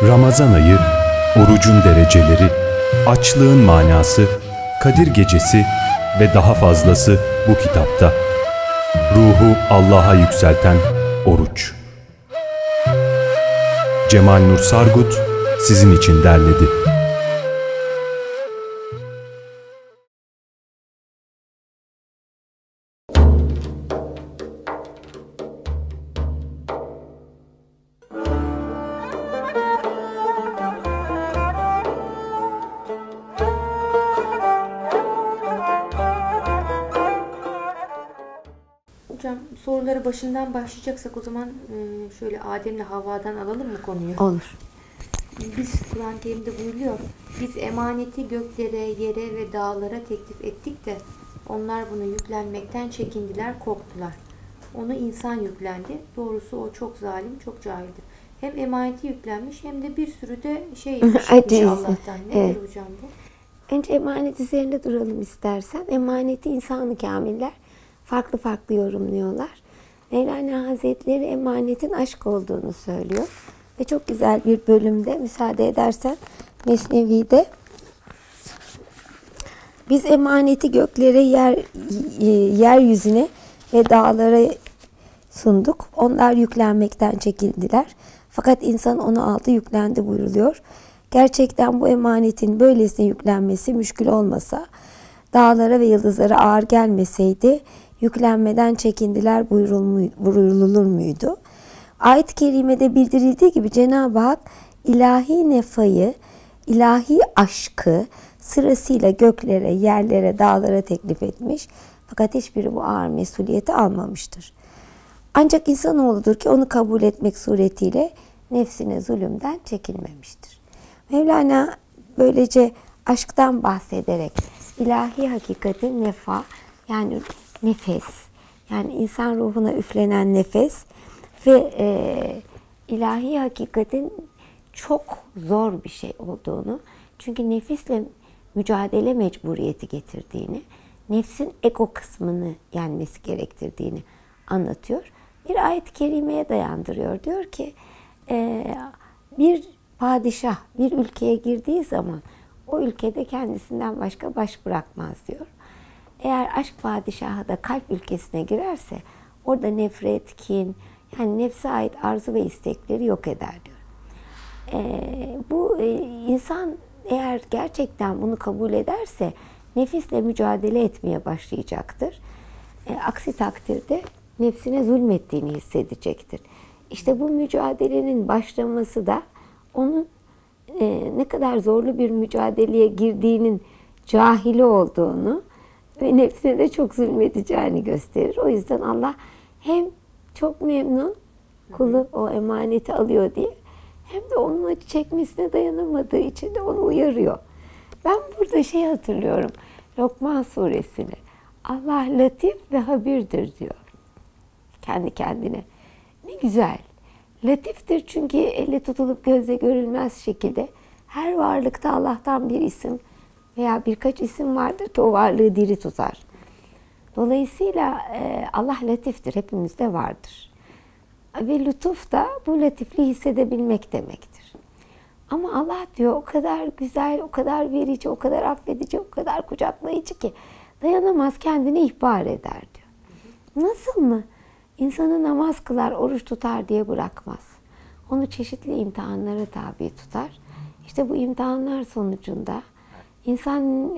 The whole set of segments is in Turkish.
Ramazan ayı, orucun dereceleri, açlığın manası, Kadir Gecesi ve daha fazlası bu kitapta. Ruhu Allah'a yükselten oruç. Cemal Nur Sargut sizin için derledi. Hocam soruları başından başlayacaksak o zaman şöyle Adem'le Havva'dan alalım mı konuyu? Olur. Biz Kur'an-ı Kerim'de buyuruyor. Biz emaneti göklere, yere ve dağlara teklif ettik de onlar bunu yüklenmekten çekindiler, korktular. Onu insan yüklendi. Doğrusu o çok zalim, çok cahildir. Hem emaneti yüklenmiş hem de bir sürü de şey yapmış Allah'tan. Nedir hocam bu? Önce emanet üzerinde duralım istersen. Emaneti insan-ı kamiller farklı farklı yorumluyorlar. Mevlana Hazretleri emanetin aşk olduğunu söylüyor. Ve çok güzel bir bölümde, müsaade edersen, Mesnevi'de biz emaneti göklere, yeryüzüne ve dağlara sunduk. Onlar yüklenmekten çekindiler. Fakat insan onu aldı, yüklendi buyruluyor. Gerçekten bu emanetin böylesine yüklenmesi müşkül olmasa, dağlara ve yıldızlara ağır gelmeseydi, yüklenmeden çekindiler buyrulur muydu? Ayet-i Kerime'de bildirildiği gibi Cenab-ı Hak ilahi nefayı, ilahi aşkı sırasıyla göklere, yerlere, dağlara teklif etmiş. Fakat hiçbiri bu ağır mesuliyeti almamıştır. Ancak insanoğludur ki onu kabul etmek suretiyle nefsine zulümden çekinmemiştir. Mevlana böylece aşktan bahsederek ilahi hakikatin nefa, yani nefes, yani insan ruhuna üflenen nefes ve ilahi hakikatin çok zor bir şey olduğunu, çünkü nefisle mücadele mecburiyeti getirdiğini, nefsin ego kısmını yenmesi gerektirdiğini anlatıyor. Bir ayet-i kerimeye dayandırıyor. Diyor ki bir padişah bir ülkeye girdiği zaman o ülkede kendisinden başka baş bırakmaz diyor. Eğer aşk padişahı da kalp ülkesine girerse orada nefret, kin, yani nefse ait arzu ve istekleri yok eder diyor. Bu insan eğer gerçekten bunu kabul ederse nefisle mücadele etmeye başlayacaktır. Aksi takdirde nefsine zulmettiğini hissedecektir. İşte bu mücadelenin başlaması da onun ne kadar zorlu bir mücadeleye girdiğinin cahili olduğunu ve nefsine de çok zulmedeceğini gösterir. O yüzden Allah hem çok memnun kulu o emaneti alıyor diye, hem de onun acı çekmesine dayanamadığı için de onu uyarıyor. Ben burada hatırlıyorum, Lokman suresini. Allah latif ve habirdir diyor. Kendi kendine. Ne güzel. Latiftir çünkü elle tutulup gözle görülmez şekilde her varlıkta Allah'tan bir isim veya birkaç isim vardır ki o varlığı diri tutar. Dolayısıyla Allah latiftir, hepimizde vardır. Ve lütuf da bu latifliği hissedebilmek demektir. Ama Allah diyor o kadar güzel, o kadar verici, o kadar affedici, o kadar kucaklayıcı ki dayanamaz, kendini ihbar eder diyor. Nasıl mı? İnsanı namaz kılar, oruç tutar diye bırakmaz. Onu çeşitli imtihanlara tabi tutar. İşte bu imtihanlar sonucunda insan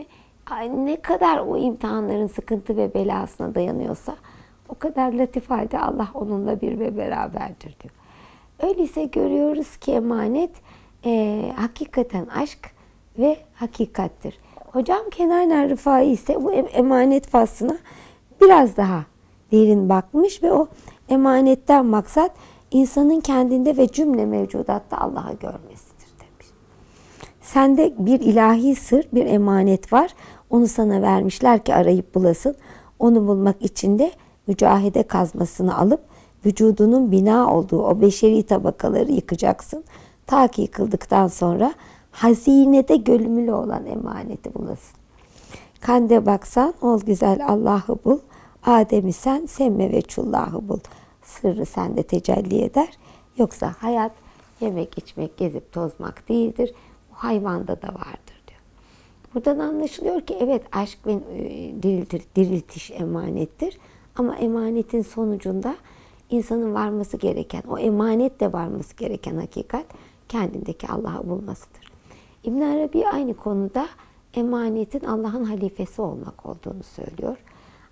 ne kadar o imtihanların sıkıntı ve belasına dayanıyorsa o kadar latif halde Allah onunla bir ve beraberdir diyor. Öyleyse görüyoruz ki emanet hakikaten aşk ve hakikattir. Hocam Kenan Rıfai ise bu emanet faslına biraz daha derin bakmış ve o emanetten maksat insanın kendinde ve cümle mevcudatta Allah'ı görmesidir demiş. Sende bir ilahi sır, bir emanet var. Onu sana vermişler ki arayıp bulasın. Onu bulmak için de mücahede kazmasını alıp vücudunun bina olduğu o beşeri tabakaları yıkacaksın. Ta ki yıkıldıktan sonra hazinede gömülü olan emaneti bulasın. Kande baksan ol güzel Allah'ı bul. Adem'i sen semme ve çullahı bul. Sırrı sende tecelli eder. Yoksa hayat yemek, içmek, gezip tozmak değildir. Bu hayvanda da vardır diyor. Buradan anlaşılıyor ki evet, aşk ve diriltiş emanettir. Ama emanetin sonucunda insanın varması gereken, o emanetle varması gereken hakikat kendindeki Allah'ı bulmasıdır. İbn Arabi aynı konuda emanetin Allah'ın halifesi olmak olduğunu söylüyor.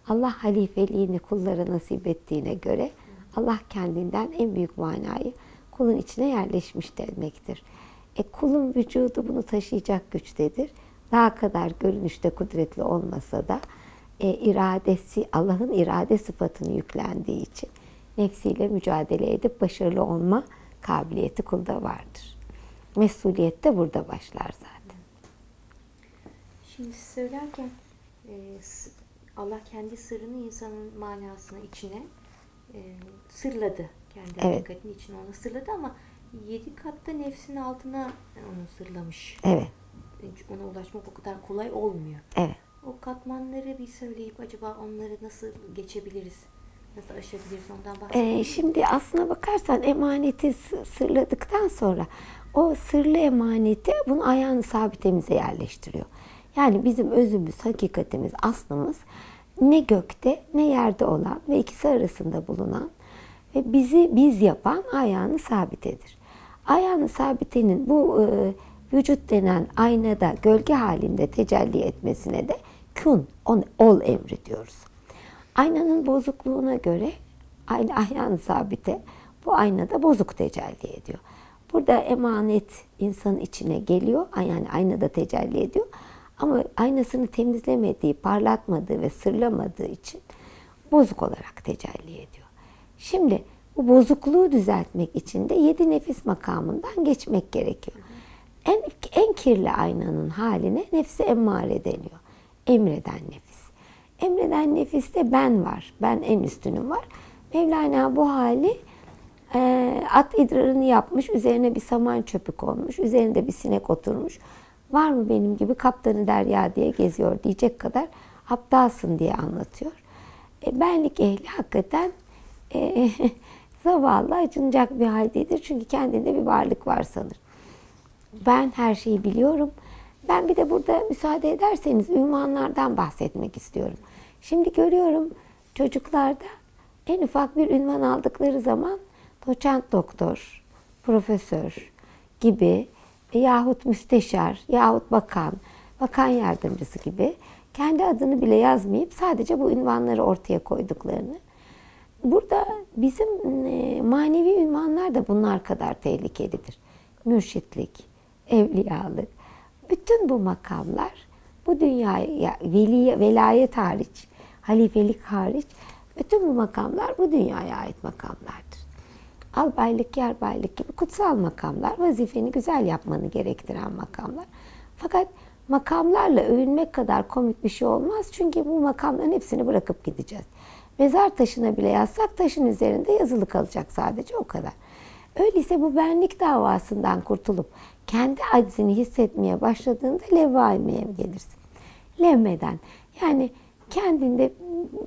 Allah halifeliğini kullara nasip ettiğine göre Allah kendinden en büyük manayı kulun içine yerleşmiş demektir. Kulun vücudu bunu taşıyacak güçtedir. Daha kadar görünüşte kudretli olmasa da iradesi, Allah'ın irade sıfatını yüklendiği için nefsiyle mücadele edip başarılı olma kabiliyeti kulda vardır. Mesuliyet de burada başlar zaten. Şimdi söylerken Allah kendi sırrını insanın manasına içine sırladı. Kendi hakikatinin içine onu sırladı ama 7 katta nefsin altına onu sırlamış. Evet. Ona ulaşmak o kadar kolay olmuyor. Evet. O katmanları bir söyleyip acaba onları nasıl geçebiliriz? Nasıl aşabiliriz, ondan bahsedelim. Şimdi aslına bakarsan emaneti sırladıktan sonra o sırlı emaneti bunu ayağını sabitemize yerleştiriyor. Yani bizim özümüz, hakikatimiz, aslımız ne gökte ne yerde olan ve ikisi arasında bulunan ve bizi biz yapan ayağını sabitedir. Ayağını sabitenin bu vücut denen aynada gölge halinde tecelli etmesine de kun, ol emri diyoruz. Aynanın bozukluğuna göre ayağın sabite bu aynada bozuk tecelli ediyor. Burada emanet insanın içine geliyor, yani aynada tecelli ediyor. Ama aynasını temizlemediği, parlatmadığı ve sırlamadığı için bozuk olarak tecelli ediyor. Şimdi bu bozukluğu düzeltmek için de 7 nefis makamından geçmek gerekiyor. En kirli aynanın haline nefsi emmare deniyor. Emreden nefis. Emreden nefiste ben var. Ben en üstünüm var. Mevlana bu hali at idrarını yapmış. Üzerine bir saman çöpü konmuş. Üzerinde bir sinek oturmuş. Var mı benim gibi kaptanı derya diye geziyor diyecek kadar aptalsın diye anlatıyor. Benlik ehli hakikaten zavallı, acınacak bir haldedir. Çünkü kendinde bir varlık var sanır. Ben her şeyi biliyorum. Ben bir de burada müsaade ederseniz ünvanlardan bahsetmek istiyorum. Şimdi görüyorum çocuklarda en ufak bir ünvan aldıkları zaman doçent doktor, profesör gibi yahut müsteşar yahut bakan, bakan yardımcısı gibi kendi adını bile yazmayıp sadece bu ünvanları ortaya koyduklarını. Burada bizim manevi ünvanlar da bunlar kadar tehlikelidir. Mürşitlik, evliyalık, bütün bu makamlar bu dünyaya, velayet hariç, halifelik hariç, bütün bu makamlar bu dünyaya ait makamlardır. Albaylık, yarbaylık gibi kutsal makamlar, vazifeni güzel yapmanı gerektiren makamlar. Fakat makamlarla övünmek kadar komik bir şey olmaz. Çünkü bu makamların hepsini bırakıp gideceğiz. Mezar taşına bile yazsak taşın üzerinde yazılı kalacak, sadece o kadar. Öyleyse bu benlik davasından kurtulup kendi aczini hissetmeye başladığında levvaimeye gelirsin. Levmeden, yani kendinde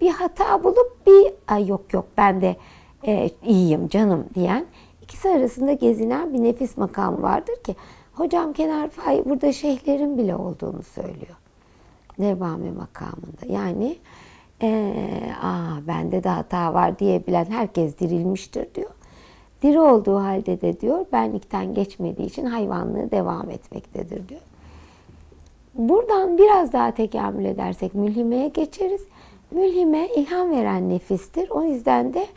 bir hata bulup ay yok ben de iyiyim canım diyen, ikisi arasında gezinen bir nefis makamı vardır ki hocam Kenar Fai burada şeyhlerin bile olduğunu söylüyor. Levvame makamında. Yani bende de hata var diyebilen herkes dirilmiştir diyor. Diri olduğu halde de diyor benlikten geçmediği için hayvanlığı devam etmektedir diyor. Buradan biraz daha tekamül edersek mülhimeye geçeriz. Mülhime ilham veren nefistir. O yüzden de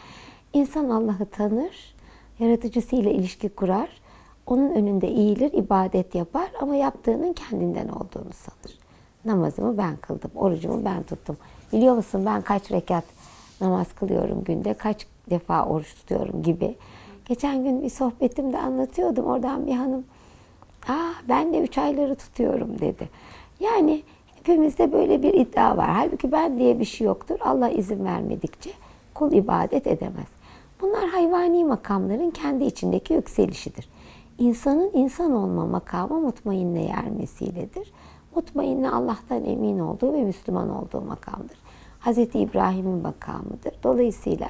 insan Allah'ı tanır, yaratıcısıyla ilişki kurar, onun önünde eğilir, ibadet yapar ama yaptığının kendinden olduğunu sanır. Namazımı ben kıldım, orucumu ben tuttum. Biliyor musun ben kaç rekat namaz kılıyorum günde, kaç defa oruç tutuyorum gibi. Geçen gün bir sohbetimde anlatıyordum. Oradan bir hanım, ben de 3 ayları tutuyorum dedi. Yani hepimizde böyle bir iddia var. Halbuki ben diye bir şey yoktur. Allah izin vermedikçe kul ibadet edemez. Bunlar hayvani makamların kendi içindeki yükselişidir. İnsanın insan olma makamı mutmainne ermesiyledir. Mutmainne Allah'tan emin olduğu ve Müslüman olduğu makamdır. Hz. İbrahim'in makamıdır. Dolayısıyla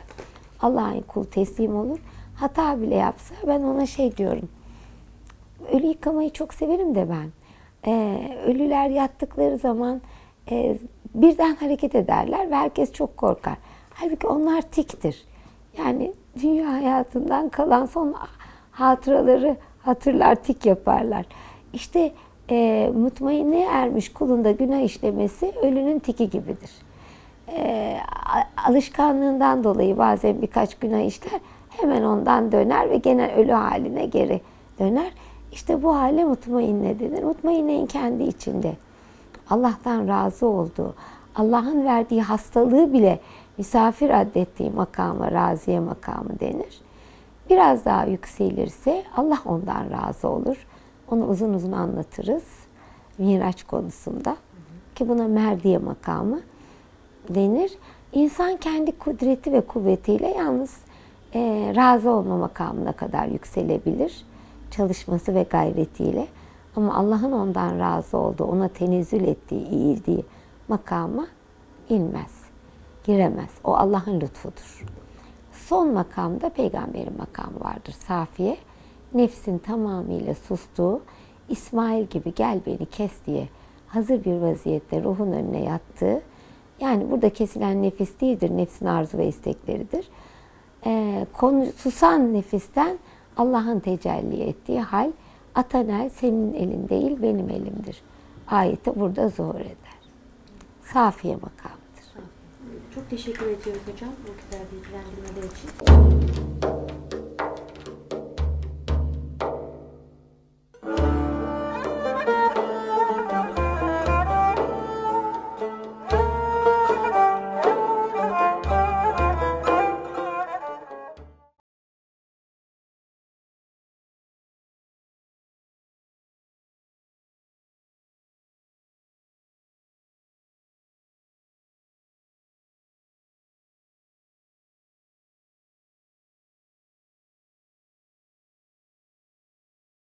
Allah'ın kul teslim olur. Hata bile yapsa ben ona diyorum. ölü yıkamayı çok severim de ben. Ölüler yattıkları zaman birden hareket ederler ve herkes çok korkar. Halbuki onlar tiktir. Yani dünya hayatından kalan son hatıraları hatırlar, tik yaparlar. İşte mutmainliğe ermiş kulun da günah işlemesi ölünün tiki gibidir. Alışkanlığından dolayı bazen birkaç günah işler, hemen ondan döner ve gene ölü haline geri döner. İşte bu hale mutmainne denir. Mutmainnenin kendi içinde Allah'tan razı olduğu, Allah'ın verdiği hastalığı bile misafir addettiği makama, raziye makamı denir. Biraz daha yükselirse Allah ondan razı olur. Onu uzun uzun anlatırız Miraç konusunda. Ki buna merdiye makamı denir. İnsan kendi kudreti ve kuvvetiyle yalnız razı olma makamına kadar yükselebilir. Çalışması ve gayretiyle. Ama Allah'ın ondan razı olduğu, ona tenezzül ettiği, eğildiği makama inmez, giremez. O Allah'ın lütfudur. Son makamda peygamberin makamı vardır. Safiye, nefsin tamamıyla sustuğu, İsmail gibi gel beni kes diye hazır bir vaziyette ruhun önüne yattığı, yani burada kesilen nefis değildir, nefsin arzu ve istekleridir. Susan nefisten Allah'ın tecelli ettiği hal, Atanel senin elin değil benim elimdir. Ayeti burada zuhur eder. Safiye makamıdır. Çok teşekkür ediyoruz hocam bu güzel bilgilendirmeler için.